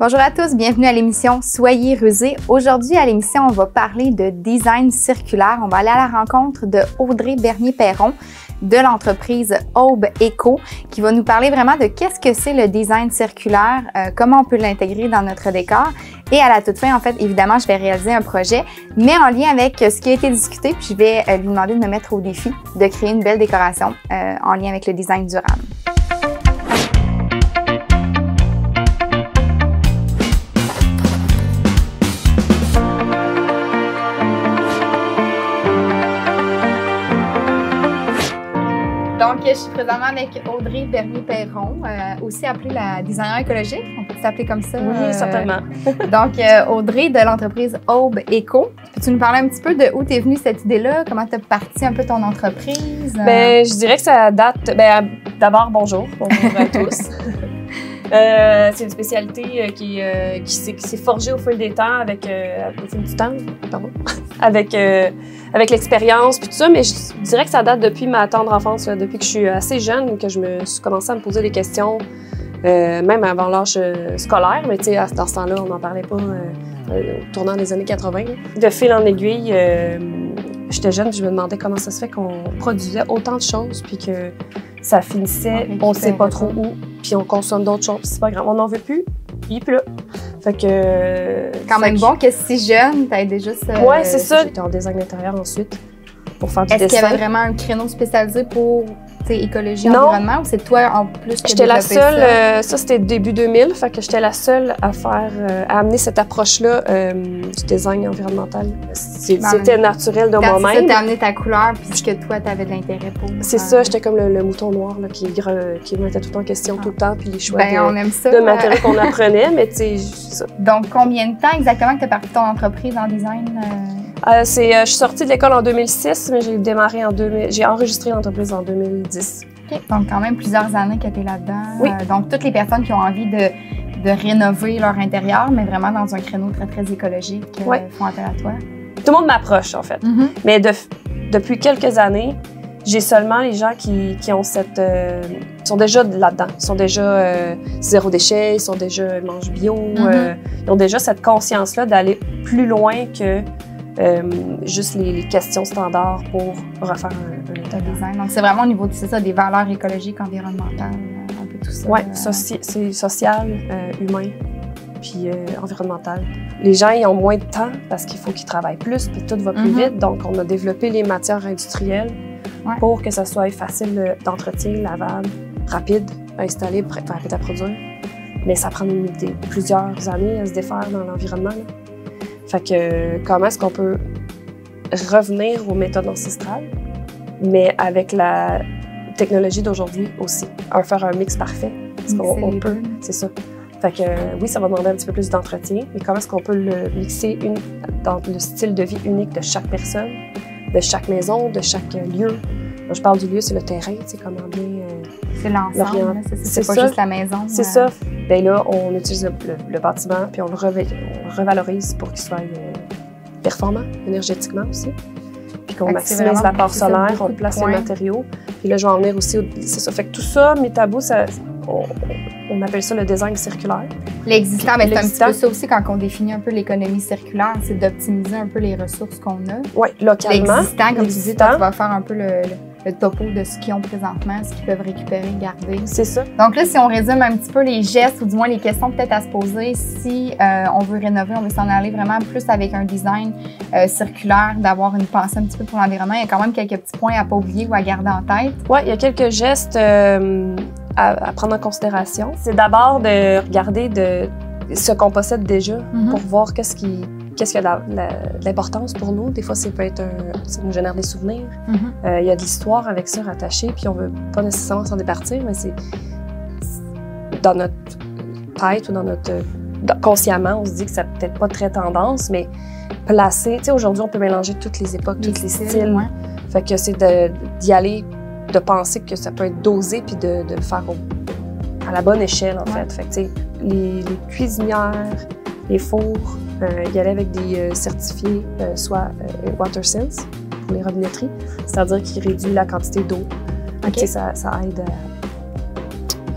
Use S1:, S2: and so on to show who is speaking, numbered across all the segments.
S1: Bonjour à tous, bienvenue à l'émission Soyez rusés. Aujourd'hui à l'émission, on va parler de design circulaire. On va aller à la rencontre de Audrey Bernier-Perron de l'entreprise Aube Eco qui va nous parler vraiment de qu'est-ce que c'est le design circulaire, comment on peut l'intégrer dans notre décor. Et à la toute fin, en fait, évidemment, je vais réaliser un projet, mais en lien avec ce qui a été discuté, puis je vais lui demander de me mettre au défi de créer une belle décoration en lien avec le design durable. Donc, je suis présentement avec Audrey Bernier-Perron, aussi appelée la designer écologique. On peut s'appeler comme ça?
S2: Oui, certainement.
S1: Donc, Audrey de l'entreprise Aube Eco. Peux-tu nous parler un petit peu de où t'es venue cette idée-là? Comment t'as parti un peu ton entreprise?
S2: Ben, je dirais que ça date... Ben, d'abord, bonjour. Bonjour à tous. C'est une spécialité qui s'est forgée au fil des temps, au fil du temps, pardon, avec l'expérience puis tout ça, mais je dirais que ça date depuis ma tendre enfance, là, depuis que je suis assez jeune, que je me suis commencé à me poser des questions, même avant l'âge scolaire, mais tu sais, dans ce temps-là, on n'en parlait pas au tournant des années 80. De fil en aiguille, j'étais jeune puis je me demandais comment ça se fait qu'on produisait autant de choses puis que ça finissait, on ne sait pas trop où, puis on consomme d'autres choses, c'est pas grave, on n'en veut plus, il est plus là. Fait que...
S1: Quand même bon que si jeune, t'avais déjà ça...
S2: Ouais, c'est ça. J'étais en design d'intérieur ensuite pour faire du dessin.
S1: Est-ce qu'il y avait vraiment un créneau spécialisé pour écologie, environnement, ou c'est toi en plus qui
S2: J'étais la seule, ça c'était début 2000, fait que j'étais la seule à à amener cette approche-là du design environnemental. C'était naturel de moi-même.
S1: T'as amené ta couleur puisque toi t'avais de l'intérêt pour...
S2: C'est ça, j'étais comme le mouton noir là, qui mettait tout en question tout le temps, puis les choix
S1: de
S2: matériaux qu'on apprenait, mais tu sais, c'est ça.
S1: Donc combien de temps exactement que t'as parti ton entreprise en design?
S2: Je suis sortie de l'école en 2006, mais j'ai enregistré l'entreprise en 2010.
S1: OK. Donc, quand même plusieurs années que tu es là-dedans.
S2: Oui.
S1: Donc, toutes les personnes qui ont envie de rénover leur intérieur, mais vraiment dans un créneau très, très écologique, font appel à toi.
S2: Tout le monde m'approche, en fait. Mm-hmm. Mais depuis quelques années, j'ai seulement les gens qui ont sont déjà là-dedans. Ils sont déjà zéro déchet, ils mangent bio. Ils ont déjà cette conscience-là d'aller plus loin que juste les questions standards pour refaire un
S1: design. Donc, c'est vraiment au niveau des valeurs écologiques, environnementales, un peu tout ça.
S2: Oui, c'est social, humain, puis environnemental. Les gens, ils ont moins de temps parce qu'il faut qu'ils travaillent plus, puis tout va plus vite. Donc, on a développé les matières industrielles pour que ça soit facile d'entretien, lavable, rapide à installer, rapide à produire. Mais ça prend plusieurs années à se défaire dans l'environnement. Fait que comment est-ce qu'on peut revenir aux méthodes ancestrales, mais avec la technologie d'aujourd'hui aussi, faire un mix parfait. Parce qu'on peut, c'est ça. Fait que oui, ça va demander un petit peu plus d'entretien, mais comment est-ce qu'on peut le mixer dans le style de vie unique de chaque personne, de chaque maison, de chaque lieu. Quand je parle du lieu, c'est le terrain, tu sais, comment bien...
S1: c'est l'ensemble, c'est pas juste la maison.
S2: C'est ça. Bien là, on utilise le bâtiment, puis on le revalorise pour qu'il soit performant énergétiquement aussi. Puis qu'on maximise la part solaire, on place les matériaux. Puis là, je vais en venir aussi, c'est ça. Fait que tout ça, mis à bout, on appelle ça le design circulaire.
S1: L'existant, mais c'est un petit peu ça aussi quand on définit un peu l'économie circulaire, c'est d'optimiser un peu les ressources qu'on a.
S2: Oui, localement.
S1: L'existant, comme tu dis, tu vas faire un peu le topo de ce qu'ils ont présentement, ce qu'ils peuvent récupérer, garder.
S2: C'est ça.
S1: Donc là, si on résume un petit peu les gestes ou du moins les questions peut-être à se poser, si on veut rénover, on veut s'en aller vraiment plus avec un design circulaire, d'avoir une pensée un petit peu pour l'environnement, il y a quand même quelques petits points à ne pas oublier ou à garder en tête.
S2: Oui, il y a quelques gestes à prendre en considération. C'est d'abord de regarder ce qu'on possède déjà pour voir qu'est-ce qui a de l'importance pour nous. Des fois, ça nous génère des souvenirs. Il y a de l'histoire avec ça rattachée, puis on veut pas nécessairement s'en départir, mais c'est dans notre tête ou dans notre... consciemment, on se dit que ça peut-être pas très tendance, mais placer... Tu sais, aujourd'hui, on peut mélanger toutes les époques, tous les styles. Fait que c'est d'y aller, de penser que ça peut être dosé, puis de le faire à la bonne échelle, en fait. Fait que, tu sais, les cuisinières, les fours, y aller avec des certifiés, soit WaterSense pour les robinetteries, c'est-à-dire qu'ils réduisent la quantité d'eau. Okay. Ça aide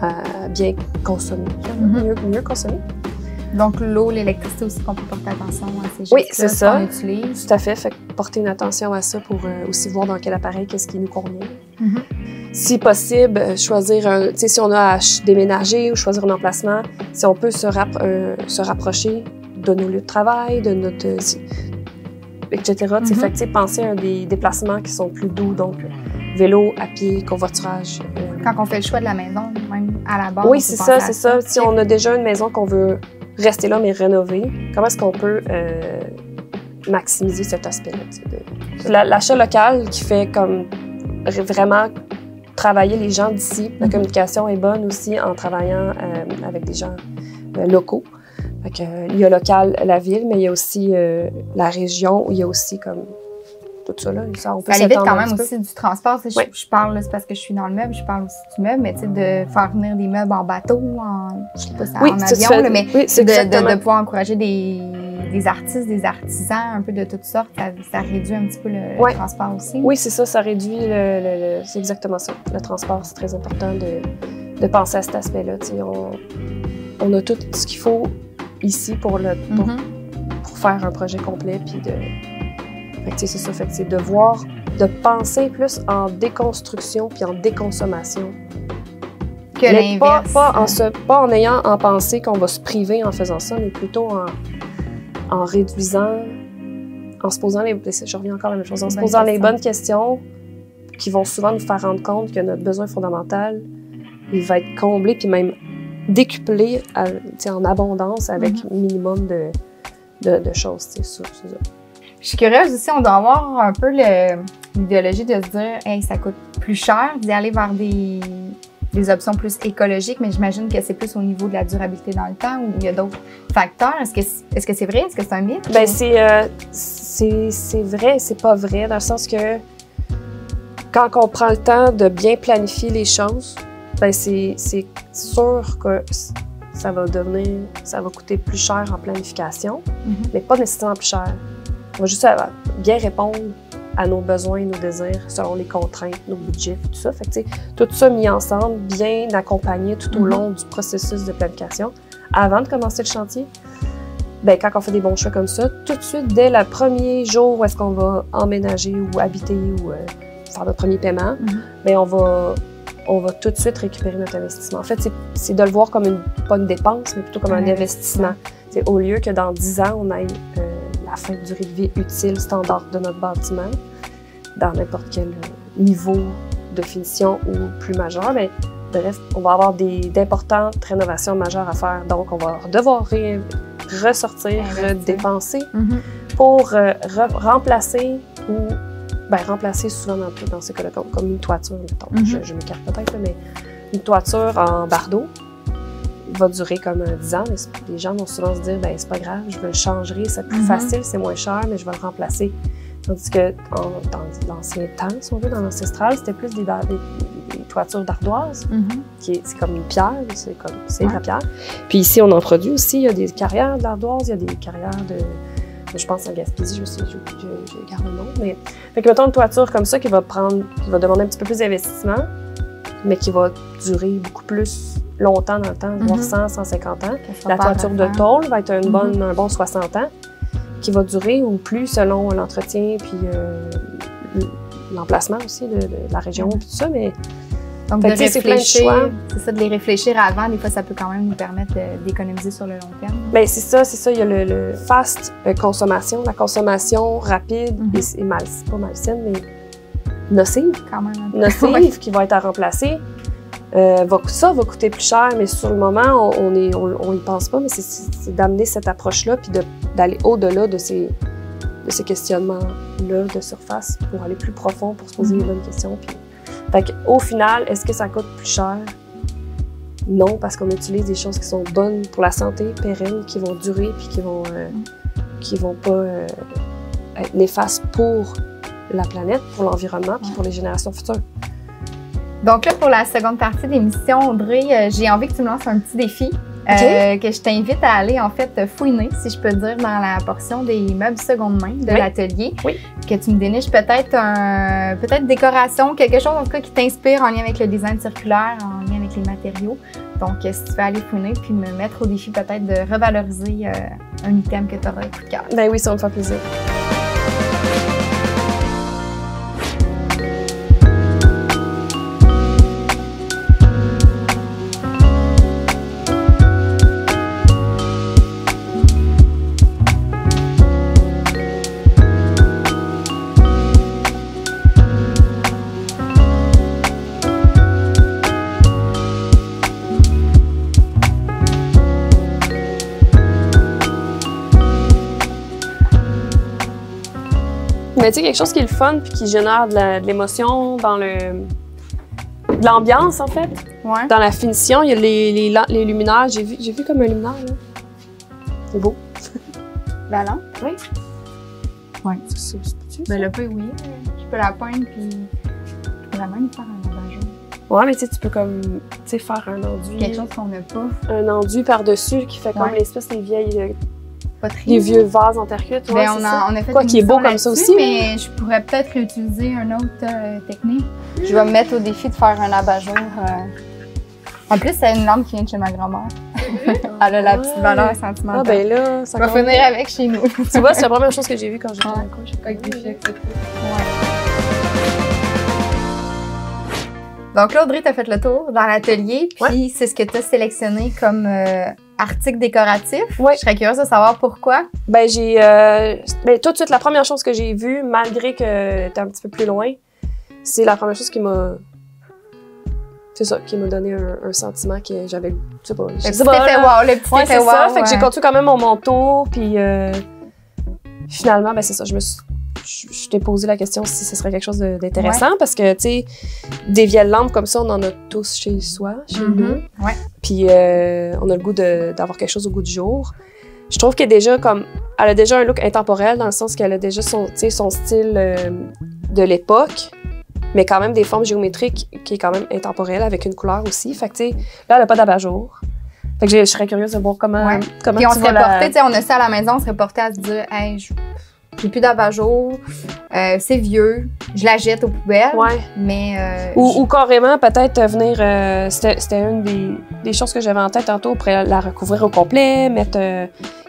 S2: à bien consommer, mieux consommer.
S1: Donc, l'eau, l'électricité aussi, qu'on peut porter attention à ces gestes-là.
S2: Oui, c'est ça.
S1: Qu'on utilise.
S2: Tout à fait. Fait que porter une attention à ça pour aussi voir dans quel appareil, qu'est-ce qui nous convient. Si possible, choisir si on a à déménager ou choisir un emplacement, si on peut se rapprocher de nos lieux de travail, de notre... etc. Fait que, penser à des déplacements qui sont plus doux, donc vélo, à pied, covoiturage.
S1: Quand on fait le choix de la maison, même à la base.
S2: Oui, c'est ça, c'est ça. Si on a déjà une maison qu'on veut rester là, mais rénover, comment est-ce qu'on peut maximiser cet aspect-là? L'achat local qui fait comme vraiment travailler les gens d'ici. La communication est bonne aussi en travaillant avec des gens locaux. Fait que, il y a local, la ville, mais il y a aussi la région, où il y a aussi comme tout ça, là. Ça, on peut
S1: évite quand même aussi du transport. Je parle, c'est parce que je suis dans le meuble, je parle aussi du meuble, mais tu sais, de faire venir des meubles en bateau, je sais pas si en avion, là, mais de pouvoir encourager des artistes, des artisans, un peu de toutes sortes, ça réduit un petit peu le transport aussi. Oui, c'est ça, ça réduit c'est exactement ça. Le transport, c'est très important de penser à cet aspect-là. On a tout ce qu'il faut ici pour faire un projet complet, puis c'est ça, fait que c'est de penser plus en déconstruction puis en déconsommation. Que l'inverse.
S2: Pas en ayant en pensée qu'on va se priver en faisant ça, mais plutôt en réduisant, en se posant je reviens encore à la même chose, en se posant les bonnes questions qui vont souvent nous faire rendre compte que notre besoin fondamental, il va être comblé puis même décuplé en abondance avec minimum de choses, c'est ça.
S1: Je suis curieuse aussi, on doit avoir un peu l'idéologie de se dire « Hey, ça coûte plus cher d'y aller vers des options plus écologiques », mais j'imagine que c'est plus au niveau de la durabilité dans le temps ou il y a d'autres facteurs. Est-ce que c'est vrai? Est-ce que c'est un mythe?
S2: Bien, c'est vrai et c'est pas vrai, dans le sens que quand on prend le temps de bien planifier les choses, bien, c'est sûr que ça va coûter plus cher en planification, mais pas nécessairement plus cher. On va juste bien répondre à nos besoins et nos désirs selon les contraintes, nos budgets, tout ça. Fait que, tout ça mis ensemble, bien accompagné tout au long du processus de planification. Avant de commencer le chantier, bien, quand on fait des bons choix comme ça, tout de suite, dès le premier jour où est-ce qu'on va emménager ou habiter ou faire notre premier paiement, bien, on va tout de suite récupérer notre investissement. En fait, c'est de le voir comme pas une dépense, mais plutôt comme un investissement. C'est au lieu que dans 10 ans, on ait la fin de durée de vie utile standard de notre bâtiment, dans n'importe quel niveau de finition ou plus majeur, mais bref, on va avoir d'importantes rénovations majeures à faire. Donc, on va devoir ressortir, dépenser pour remplacer ou remplacer souvent dans ce cas-là, comme une toiture, mettons. Je m'écarte peut-être, mais une toiture en bardeau va durer comme 10 ans, mais les gens vont souvent se dire, ben c'est pas grave, je vais le changer, c'est plus facile, c'est moins cher, mais je vais le remplacer. Tandis que dans l'ancien temps, si on veut, dans l'ancestral, c'était plus des toitures d'ardoise, c'est comme une pierre, c'est de la pierre. Puis ici, on en produit aussi, il y a des carrières d'ardoise, il y a des carrières je pense en Gaspésie, je garde le nom, mais fait que mettons une toiture comme ça qui va demander un petit peu plus d'investissement, mais qui va durer beaucoup plus longtemps dans le temps, voire 100, 150 ans. La toiture de tôle va être un bon 60 ans, qui va durer ou plus selon l'entretien puis l'emplacement aussi de la région puis tout ça, mais
S1: donc de réfléchir, c'est ça, de les réfléchir avant, des fois ça peut quand même nous permettre d'économiser sur le long terme.
S2: Bien, c'est ça, il y a le fast consommation, la consommation rapide et pas malsaine, mais nocive.
S1: Quand même.
S2: Nocive qui va être à remplacer. Ça va coûter plus cher, mais sur le moment, on y pense pas, mais c'est d'amener cette approche-là puis d'aller au-delà de ces questionnements-là de surface pour aller plus profond, pour se poser les bonnes questions. Puis, au final, est-ce que ça coûte plus cher? Non, parce qu'on utilise des choses qui sont bonnes pour la santé, pérennes, qui vont durer puis qui vont pas être néfastes pour la planète, pour l'environnement puis pour les générations futures.
S1: Donc là, pour la seconde partie de l'émission, Audrey, j'ai envie que tu me lances un petit défi, que je t'invite à aller en fait fouiner, si je peux dire, dans la portion des meubles seconde main de l'atelier. Oui. Que tu me déniches peut-être décoration, quelque chose en tout cas qui t'inspire en lien avec le design circulaire, en lien avec les matériaux. Donc, si tu veux aller fouiner puis me mettre au défi peut-être de revaloriser un item que tu auras coup de cœur.
S2: Ben oui, ça va me faire plaisir. Mais tu sais, quelque chose qui est le fun puis qui génère de l'émotion dans de l'ambiance, en fait.
S1: Ouais.
S2: Dans la finition, il y a les luminaires. J'ai vu comme un luminaire, là. C'est beau.
S1: La lampe?
S2: Oui.
S1: Oui.
S2: C'est
S1: Ben le peu, oui. Je peux la peindre puis je peux même faire un abat-jour.
S2: Ouais, mais tu sais, tu peux comme, faire un enduit.
S1: Quelque chose qu'on n'a pas.
S2: Un enduit par-dessus qui fait comme l'espèce des vieilles...
S1: Des
S2: vieux vases en terre cuite. Ouais,
S1: on a fait
S2: quoi qui est beau comme ça aussi.
S1: Mais je pourrais peut-être réutiliser une autre technique. Je vais me mettre au défi de faire un abat-jour. En plus, c'est une lampe qui vient de chez ma grand-mère. Elle a la petite valeur sentimentale.
S2: Ah ben là, ça
S1: va finir avec chez nous.
S2: Tu vois, c'est la première chose que j'ai vue quand j'étais dans le coin.
S1: Avec des filles acceptées. Donc là, Audrey, tu as fait le tour dans l'atelier, puis c'est ce que tu as sélectionné comme article décoratif.
S2: Oui. Je
S1: serais curieuse de savoir pourquoi.
S2: Ben, tout de suite, la première chose que j'ai vue, malgré que t'es un petit peu plus loin, c'est la première chose qui m'a... C'est ça, qui m'a donné un sentiment que j'avais... Je sais pas.
S1: Le petit effet wow, le petit effet wow.
S2: Ça. Fait que j'ai continué quand même mon manteau, puis finalement, ben c'est ça, je t'ai posé la question si ce serait quelque chose d'intéressant parce que, tu sais, des vieilles lampes comme ça, on en a tous chez soi, chez nous.
S1: Ouais.
S2: Puis on a le goût d'avoir quelque chose au goût du jour. Je trouve qu'elle a déjà un look intemporel dans le sens qu'elle a déjà son style de l'époque, mais quand même des formes géométriques qui est quand même intemporelle avec une couleur aussi. Fait que, tu sais, là, elle n'a pas d'abat-jour. Fait que je serais curieuse de voir comment
S1: Puis on serait porté, tu sais, on a ça à la maison, on serait porté à se dire, hey, j'ai plus d'abat-jour, c'est vieux, je la jette aux poubelles.
S2: Ouais.
S1: Mais.
S2: Ou carrément, peut-être venir. C'était une des choses que j'avais en tête tantôt, pour la recouvrir au complet,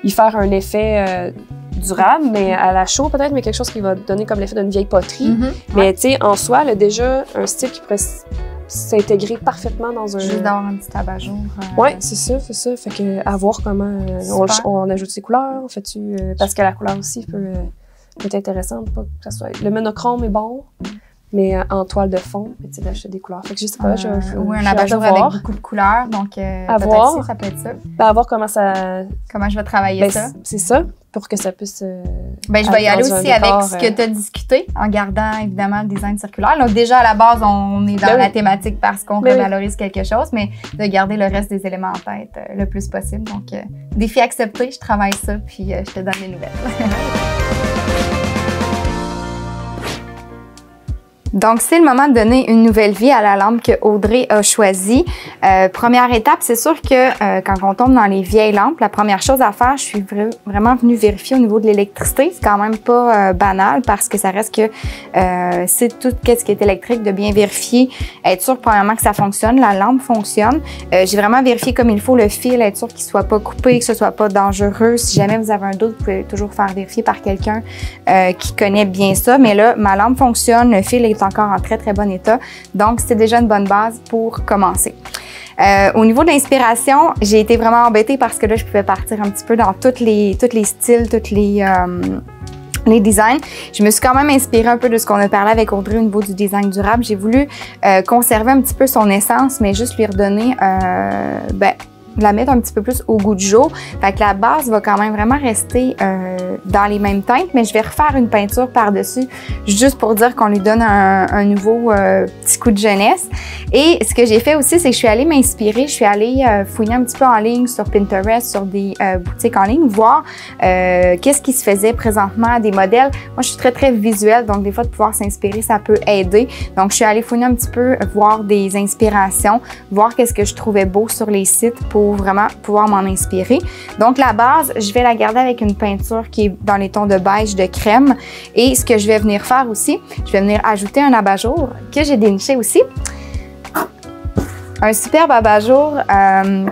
S2: y faire un effet durable, mais à la chaux peut-être, mais quelque chose qui va donner comme l'effet d'une vieille poterie. Mais tu sais, en soi, elle a déjà un style qui pourrait s'intégrer parfaitement dans un...
S1: Juste d'avoir un petit abat-jour.
S2: Oui, c'est ça. Fait que, à voir comment on ajoute ses couleurs, parce que la couleur aussi peut être intéressante, pas que ça soit... Le monochrome est bon, mais en toile de fond, tu sais, d'acheter des couleurs. Fait que je sais pas,
S1: oui, un abat-jour avec beaucoup de couleurs, donc peut-être ça peut être ça.
S2: À voir comment je
S1: vais travailler ça.
S2: C'est ça, pour que ça puisse...
S1: je vais y aller aussi avec ce que tu as discuté, en gardant évidemment le design circulaire. Donc déjà, à la base, on est dans la thématique parce qu'on revalorise quelque chose, mais de garder le reste des éléments en tête le plus possible. Donc, défi accepté, je travaille ça, puis je te donne les nouvelles. Donc, c'est le moment de donner une nouvelle vie à la lampe que Audrey a choisie. Première étape, c'est sûr que quand on tombe dans les vieilles lampes, la première chose à faire, je suis vraiment venue vérifier au niveau de l'électricité. C'est quand même pas banal parce que ça reste que c'est tout ce qui est électrique, de bien vérifier, être sûr premièrement que ça fonctionne, la lampe fonctionne. J'ai vraiment vérifié comme il faut le fil, être sûr qu'il soit pas coupé, que ce soit pas dangereux. Si jamais vous avez un doute, vous pouvez toujours faire vérifier par quelqu'un qui connaît bien ça. Mais là, ma lampe fonctionne, le fil est encore en très, très bon état. Donc, c'est déjà une bonne base pour commencer. Au niveau de l'inspiration, j'ai été vraiment embêtée parce que là, je pouvais partir un petit peu dans tous les styles, tous les designs. Je me suis quand même inspirée un peu de ce qu'on a parlé avec Audrey au niveau du design durable. J'ai voulu conserver un petit peu son essence, mais juste lui redonner la mettre un petit peu plus au goût du jour. Fait que la base va quand même vraiment rester dans les mêmes teintes, mais je vais refaire une peinture par-dessus juste pour dire qu'on lui donne un nouveau petit coup de jeunesse. Et ce que j'ai fait aussi, c'est que je suis allée m'inspirer, je suis allée fouiner un petit peu en ligne sur Pinterest, sur des boutiques en ligne, voir qu'est-ce qui se faisait présentement, des modèles. Moi, je suis très, très visuelle, donc des fois, de pouvoir s'inspirer, ça peut aider. Donc, je suis allée fouiner un petit peu, voir des inspirations, voir qu'est-ce que je trouvais beau sur les sites pour vraiment pouvoir m'en inspirer. Donc, la base, je vais la garder avec une peinture qui est dans les tons de beige, de crème. Et ce que je vais venir faire aussi, je vais venir ajouter un abat-jour que j'ai déniché aussi. Un superbe abat-jour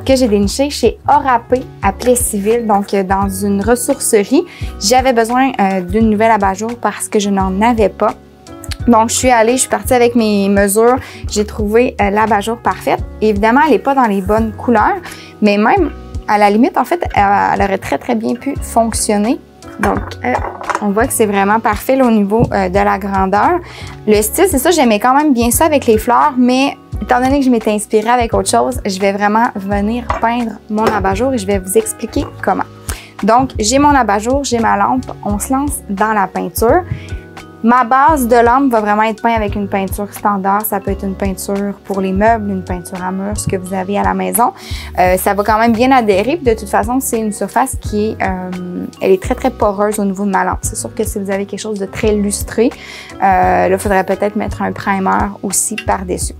S1: que j'ai déniché chez Orapé à Plessisville, donc dans une ressourcerie. J'avais besoin d'une nouvelle abat-jour parce que je n'en avais pas. Donc, je suis partie avec mes mesures. J'ai trouvé l'abat-jour parfaite. Évidemment, elle n'est pas dans les bonnes couleurs, mais même à la limite, en fait, elle aurait très, très bien pu fonctionner. Donc, on voit que c'est vraiment parfait là, au niveau de la grandeur. Le style, c'est ça, j'aimais quand même bien ça avec les fleurs, mais étant donné que je m'étais inspirée avec autre chose, je vais vraiment venir peindre mon abat-jour et je vais vous expliquer comment. Donc, j'ai mon abat-jour, j'ai ma lampe, on se lance dans la peinture. Ma base de lampe va vraiment être peinte avec une peinture standard. Ça peut être une peinture pour les meubles, une peinture à mur, ce que vous avez à la maison. Ça va quand même bien adhérer. Puis de toute façon, c'est une surface qui est, elle est très, très poreuse au niveau de ma lampe. C'est sûr que si vous avez quelque chose de très lustré, là, il faudrait peut-être mettre un primer aussi par-dessus.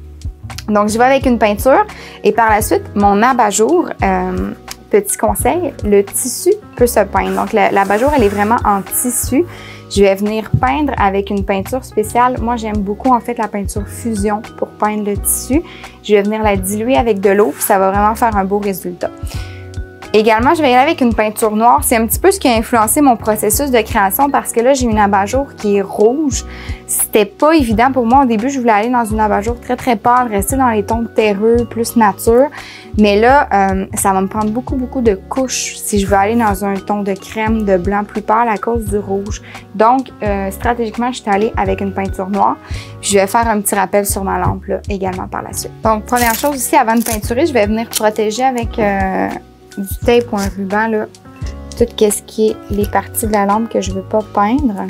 S1: Donc, je vais avec une peinture et par la suite, mon abat-jour, petit conseil, le tissu peut se peindre. Donc, l'abat-jour, elle est vraiment en tissu. Je vais venir peindre avec une peinture spéciale. Moi, j'aime beaucoup, en fait, la peinture fusion pour peindre le tissu. Je vais venir la diluer avec de l'eau, puis ça va vraiment faire un beau résultat. Également, je vais y aller avec une peinture noire. C'est un petit peu ce qui a influencé mon processus de création parce que là, j'ai une abat-jour qui est rouge. C'était pas évident pour moi. Au début, je voulais aller dans une abat-jour très, très pâle, rester dans les tons terreux, plus nature. Mais là, ça va me prendre beaucoup, beaucoup de couches si je veux aller dans un ton de crème, de blanc plus pâle à cause du rouge. Donc, stratégiquement, je suis allée avec une peinture noire. Je vais faire un petit rappel sur ma lampe là, également par la suite. Donc, première chose ici, avant de peinturer, je vais venir protéger avec du tape ou un ruban, là, tout ce qui est les parties de la lampe que je ne veux pas peindre.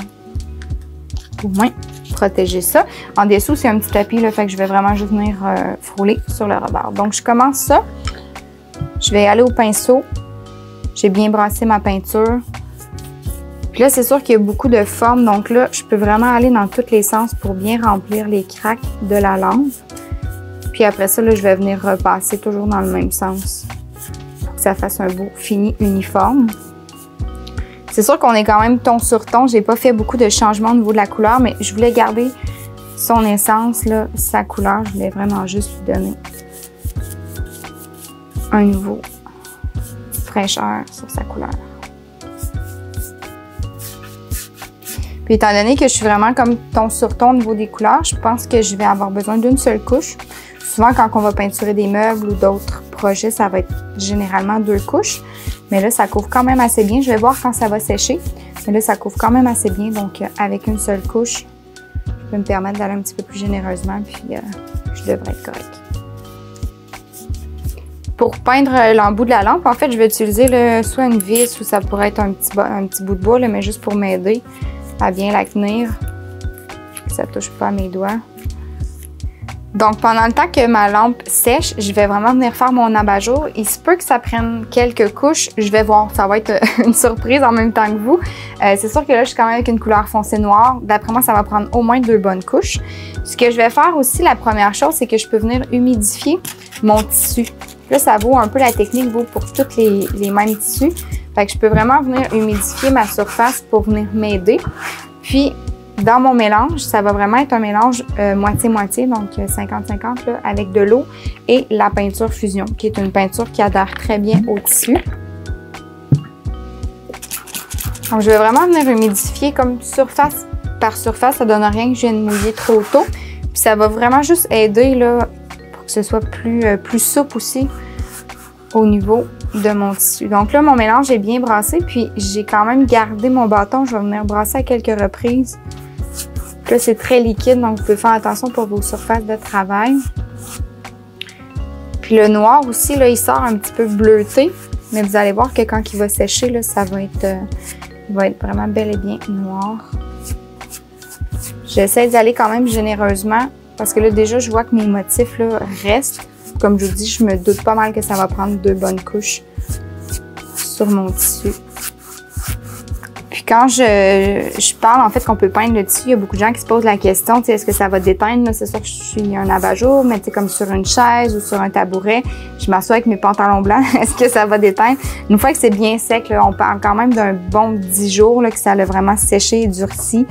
S1: Au moins, protéger ça. En dessous, c'est un petit tapis, là, fait que je vais vraiment juste venir frôler sur le rebord. Donc, je commence ça. Je vais aller au pinceau. J'ai bien brassé ma peinture. Puis là, c'est sûr qu'il y a beaucoup de formes. Donc là, je peux vraiment aller dans tous les sens pour bien remplir les craques de la lampe. Puis après ça, là, je vais venir repasser toujours dans le même sens. Ça fasse un beau fini uniforme. C'est sûr qu'on est quand même ton sur ton. J'ai pas fait beaucoup de changements au niveau de la couleur, mais je voulais garder son essence, là, sa couleur. Je voulais vraiment juste lui donner un nouveau fraîcheur sur sa couleur. Puis étant donné que je suis vraiment comme ton sur ton au niveau des couleurs, je pense que je vais avoir besoin d'une seule couche. Souvent, quand on va peinturer des meubles ou d'autres projets, ça va être généralement 2 couches. Mais là, ça couvre quand même assez bien. Je vais voir quand ça va sécher. Mais là, ça couvre quand même assez bien. Donc, avec une seule couche, je peux me permettre d'aller un petit peu plus généreusement. Puis, je devrais être correct. Pour peindre l'embout de la lampe, en fait, je vais utiliser soit une vis ou ça pourrait être un petit bout de bois, là, mais juste pour m'aider à bien la tenir. Ça ne touche pas à mes doigts. Donc, pendant le temps que ma lampe sèche, je vais vraiment venir faire mon abat-jour. Il se peut que ça prenne quelques couches. Je vais voir. Ça va être une surprise en même temps que vous. C'est sûr que là, je suis quand même avec une couleur foncée noire. D'après moi, ça va prendre au moins 2 bonnes couches. Ce que je vais faire aussi, la première chose, c'est que je peux venir humidifier mon tissu. Là, ça vaut un peu la technique, vaut pour tous les mêmes tissus. Fait que je peux vraiment venir humidifier ma surface pour venir m'aider. Puis, dans mon mélange, ça va vraiment être un mélange moitié-moitié, donc 50-50 avec de l'eau et la peinture fusion, qui est une peinture qui adhère très bien au tissu. Donc, je vais vraiment venir humidifier comme surface par surface. Ça ne donne rien que je vienne mouiller trop tôt. Puis ça va vraiment juste aider là, pour que ce soit plus souple aussi au niveau de mon tissu. Donc là, mon mélange est bien brassé, puis j'ai quand même gardé mon bâton. Je vais venir brasser à quelques reprises. Là, c'est très liquide, donc vous pouvez faire attention pour vos surfaces de travail. Puis le noir aussi, là, il sort un petit peu bleuté, mais vous allez voir que quand il va sécher, là, ça va être, il va être vraiment bel et bien noir. J'essaie d'aller quand même généreusement, parce que là, déjà, je vois que mes motifs là, restent. Comme je vous dis, je me doute pas mal que ça va prendre 2 bonnes couches sur mon tissu. Puis quand je parle, en fait, qu'on peut peindre le tissu, il y a beaucoup de gens qui se posent la question, tu sais, est-ce que ça va déteindre? C'est sûr que je suis un abat-jour, mais tu sais, comme sur une chaise ou sur un tabouret, je m'assois avec mes pantalons blancs, est-ce que ça va déteindre? Une fois que c'est bien sec, là, on parle quand même d'un bon 10 jours, là, que ça a vraiment séché et durci.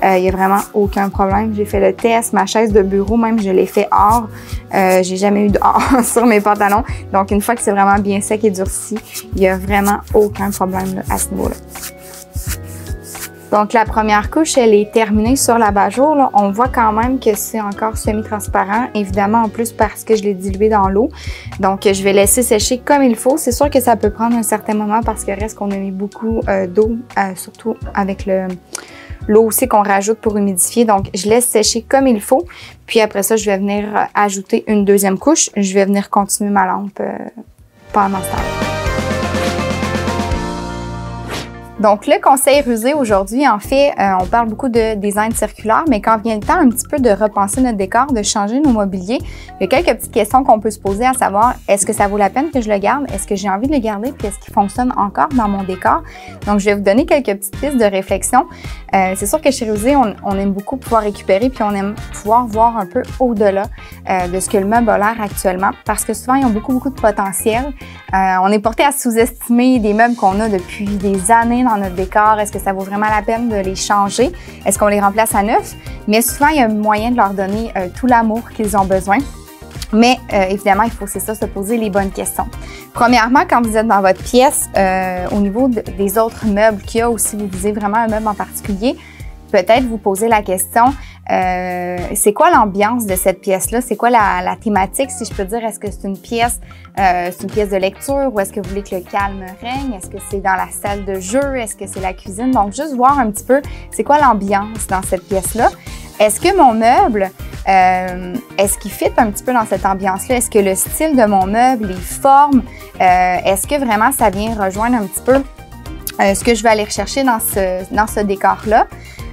S1: Il n'y a vraiment aucun problème. J'ai fait le test, ma chaise de bureau, même je l'ai fait hors. J'ai jamais eu d'or sur mes pantalons. Donc, une fois que c'est vraiment bien sec et durci, il n'y a vraiment aucun problème là, à ce niveau-là. Donc, la première couche, elle est terminée sur l'abat-jour. Là. On voit quand même que c'est encore semi-transparent, évidemment, en plus parce que je l'ai dilué dans l'eau. Donc, je vais laisser sécher comme il faut. C'est sûr que ça peut prendre un certain moment parce que reste qu'on a mis beaucoup d'eau, surtout avec l'eau aussi qu'on rajoute pour humidifier. Donc, je laisse sécher comme il faut. Puis après ça, je vais venir ajouter une deuxième couche. Je vais venir continuer ma lampe pendant ce temps-là. Donc, le conseil rusé aujourd'hui, en fait, on parle beaucoup de design circulaire, mais quand vient le temps un petit peu de repenser notre décor, de changer nos mobiliers, il y a quelques petites questions qu'on peut se poser, à savoir, est-ce que ça vaut la peine que je le garde? Est-ce que j'ai envie de le garder? Puis est-ce qu'il fonctionne encore dans mon décor? Donc, je vais vous donner quelques petites pistes de réflexion. C'est sûr que chez Rusé, on aime beaucoup pouvoir récupérer, puis on aime pouvoir voir un peu au-delà de ce que le meuble a l'air actuellement, parce que souvent, ils ont beaucoup de potentiel. On est porté à sous-estimer des meubles qu'on a depuis des années dans notre décor. Est-ce que ça vaut vraiment la peine de les changer? Est-ce qu'on les remplace à neuf? Mais souvent, il y a moyen de leur donner tout l'amour qu'ils ont besoin. Mais évidemment, il faut, c'est ça, se poser les bonnes questions. Premièrement, quand vous êtes dans votre pièce, au niveau des autres meubles qu'il y a, ou si vous visez vraiment un meuble en particulier, peut-être vous poser la question, c'est quoi l'ambiance de cette pièce-là? C'est quoi la thématique, si je peux dire? Est-ce que c'est une pièce de lecture ou est-ce que vous voulez que le calme règne? Est-ce que c'est dans la salle de jeu? Est-ce que c'est la cuisine? Donc, juste voir un petit peu, c'est quoi l'ambiance dans cette pièce-là? Est-ce que mon meuble, est-ce qu'il fit un petit peu dans cette ambiance-là? Est-ce que le style de mon meuble, les formes, est-ce que vraiment ça vient rejoindre un petit peu ce que je vais aller rechercher dans ce décor-là?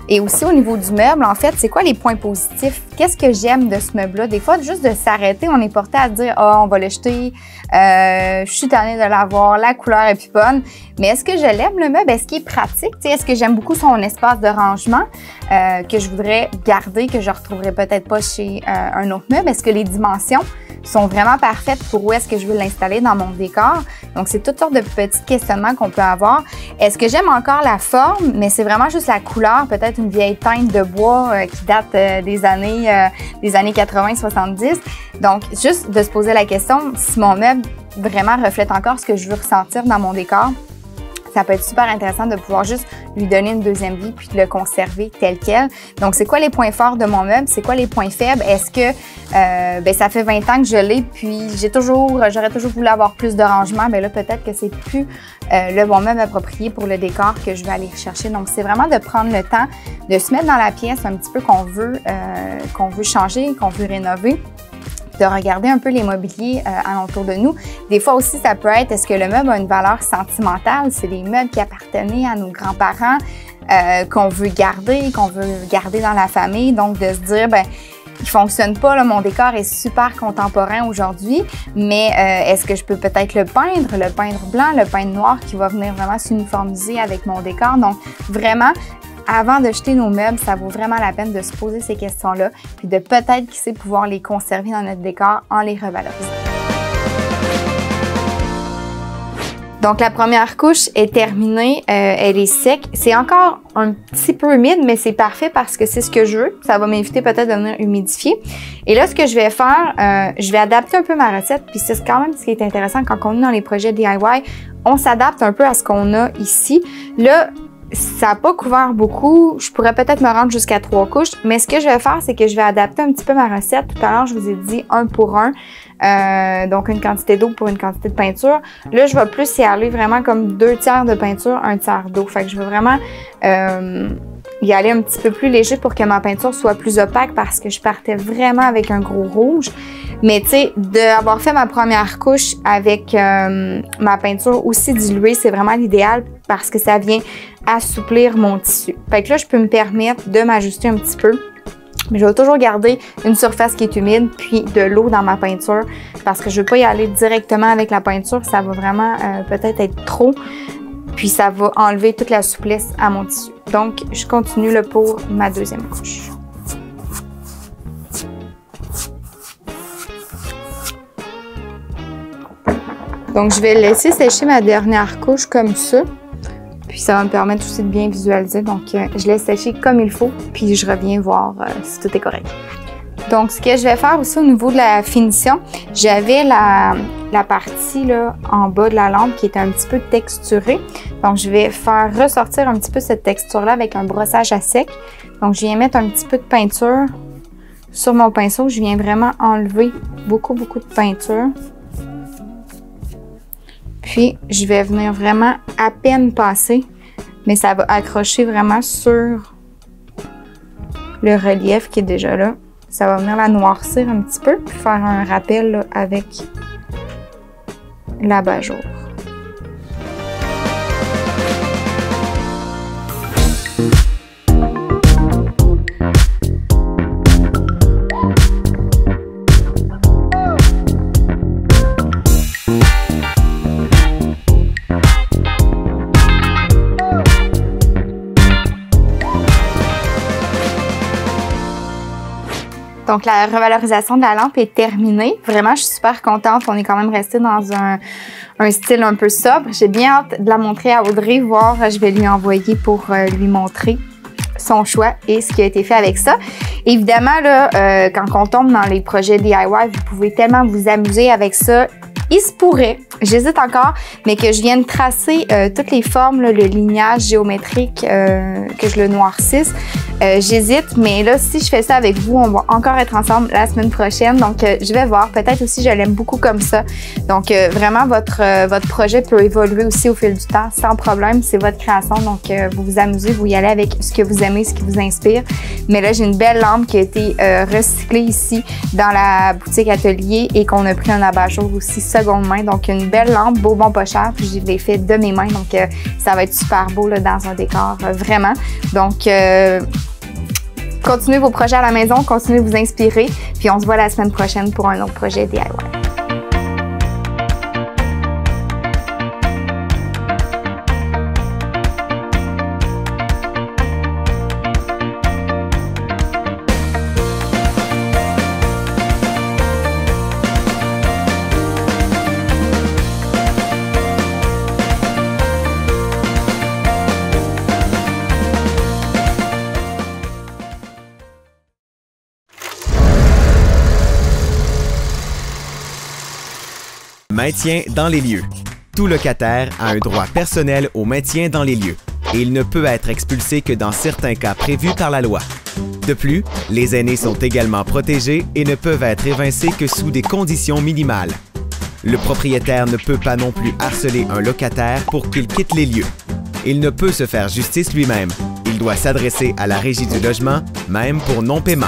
S1: Et aussi au niveau du meuble, en fait, c'est quoi les points positifs? Qu'est-ce que j'aime de ce meuble-là? Des fois, juste de s'arrêter, on est porté à dire « Ah, on va le jeter, je suis tannée de l'avoir, la couleur est plus bonne. » Mais est-ce que je l'aime, le meuble? Est-ce qu'il est pratique? Est-ce que j'aime beaucoup son espace de rangement que je voudrais garder, que je ne retrouverais peut-être pas chez un autre meuble? Est-ce que les dimensions sont vraiment parfaites pour où est-ce que je veux l'installer dans mon décor? Donc, c'est toutes sortes de petits questionnements qu'on peut avoir. Est-ce que j'aime encore la forme, mais c'est vraiment juste la couleur, peut-être une vieille teinte de bois qui date des années 80-70. Donc, juste de se poser la question si mon meuble vraiment reflète encore ce que je veux ressentir dans mon décor. Ça peut être super intéressant de pouvoir juste lui donner une deuxième vie puis de le conserver tel quel. Donc, c'est quoi les points forts de mon meuble? C'est quoi les points faibles? Est-ce que ça fait 20 ans que je l'ai puis j'aurais toujours voulu avoir plus de rangement? Bien là, peut-être que c'est plus le bon meuble approprié pour le décor que je vais aller rechercher. Donc, c'est vraiment de prendre le temps de se mettre dans la pièce un petit peu qu'on veut changer, qu'on veut rénover, de regarder un peu les mobiliers alentour de nous. Des fois aussi, ça peut être, est-ce que le meuble a une valeur sentimentale? C'est des meubles qui appartenaient à nos grands-parents, qu'on veut garder dans la famille. Donc, de se dire, ben il fonctionne pas, là, mon décor est super contemporain aujourd'hui, mais est-ce que je peux peut-être le peindre blanc, le peindre noir qui va venir vraiment s'uniformiser avec mon décor? Donc, vraiment, avant de jeter nos meubles, ça vaut vraiment la peine de se poser ces questions-là, puis de peut-être, qui sait, pouvoir les conserver dans notre décor en les revalorisant. Donc, la première couche est terminée, elle est sec. C'est encore un petit peu humide, mais c'est parfait parce que c'est ce que je veux. Ça va m'éviter peut-être de venir humidifier. Et là, ce que je vais faire, je vais adapter un peu ma recette, puis c'est quand même ce qui est intéressant quand on est dans les projets DIY, on s'adapte un peu à ce qu'on a ici. Là, ça n'a pas couvert beaucoup. Je pourrais peut-être me rendre jusqu'à 3 couches, mais ce que je vais faire, c'est que je vais adapter un petit peu ma recette. Tout à l'heure, je vous ai dit 1 pour 1, donc une quantité d'eau pour une quantité de peinture. Là, je vais plus y aller vraiment comme 2 tiers de peinture, 1 tiers d'eau. Fait que je vais vraiment y aller un petit peu plus léger pour que ma peinture soit plus opaque parce que je partais vraiment avec un gros rouge. Mais tu sais, d'avoir fait ma première couche avec ma peinture aussi diluée, c'est vraiment l'idéal parce que ça vient assouplir mon tissu. Fait que là, je peux me permettre de m'ajuster un petit peu. Mais je vais toujours garder une surface qui est humide puis de l'eau dans ma peinture parce que je ne veux pas y aller directement avec la peinture. Ça va vraiment peut-être être trop. Puis ça va enlever toute la souplesse à mon tissu. Donc, je continue là pour ma deuxième couche. Donc, je vais laisser sécher ma dernière couche comme ça. Puis ça va me permettre aussi de bien visualiser. Donc, je laisse sécher comme il faut, puis je reviens voir si tout est correct. Donc, ce que je vais faire aussi au niveau de la finition, j'avais la partie là, en bas de la lampe qui était un petit peu texturée. Donc, je vais faire ressortir un petit peu cette texture-là avec un brossage à sec. Donc, je viens mettre un petit peu de peinture sur mon pinceau. Je viens vraiment enlever beaucoup de peinture. Puis, je vais venir vraiment à peine passer, mais ça va accrocher vraiment sur le relief qui est déjà là. Ça va venir la noircir un petit peu, puis faire un rappel là, avec l'abat-jour. Donc, la revalorisation de la lampe est terminée. Vraiment, je suis super contente. On est quand même resté dans un style un peu sobre. J'ai bien hâte de la montrer à Audrey, voir, je vais lui envoyer pour lui montrer son choix et ce qui a été fait avec ça. Évidemment, là, quand on tombe dans les projets DIY, vous pouvez tellement vous amuser avec ça. Il se pourrait, j'hésite encore, mais que je vienne tracer toutes les formes, là, le lignage géométrique, que je le noircisse. J'hésite, mais là, si je fais ça avec vous, on va encore être ensemble la semaine prochaine. Donc, je vais voir. Peut-être aussi, je l'aime beaucoup comme ça. Donc, vraiment, votre projet peut évoluer aussi au fil du temps, sans problème. C'est votre création. Donc, vous vous amusez, vous y allez avec ce que vous aimez, ce qui vous inspire. Mais là, j'ai une belle lampe qui a été recyclée ici dans la boutique atelier et qu'on a pris un abat-jour aussi seconde main. Donc, une belle lampe, beau, bon, pas cher. Puis, je l'ai fait de mes mains. Donc, ça va être super beau là, dans un décor, vraiment. Donc, continuez vos projets à la maison, continuez de vous inspirer, puis on se voit la semaine prochaine pour un autre projet DIY.
S3: Maintien dans les lieux. Tout locataire a un droit personnel au maintien dans les lieux et il ne peut être expulsé que dans certains cas prévus par la loi. De plus, les aînés sont également protégés et ne peuvent être évincés que sous des conditions minimales. Le propriétaire ne peut pas non plus harceler un locataire pour qu'il quitte les lieux. Il ne peut se faire justice lui-même. Il doit s'adresser à la Régie du logement, même pour non-paiement.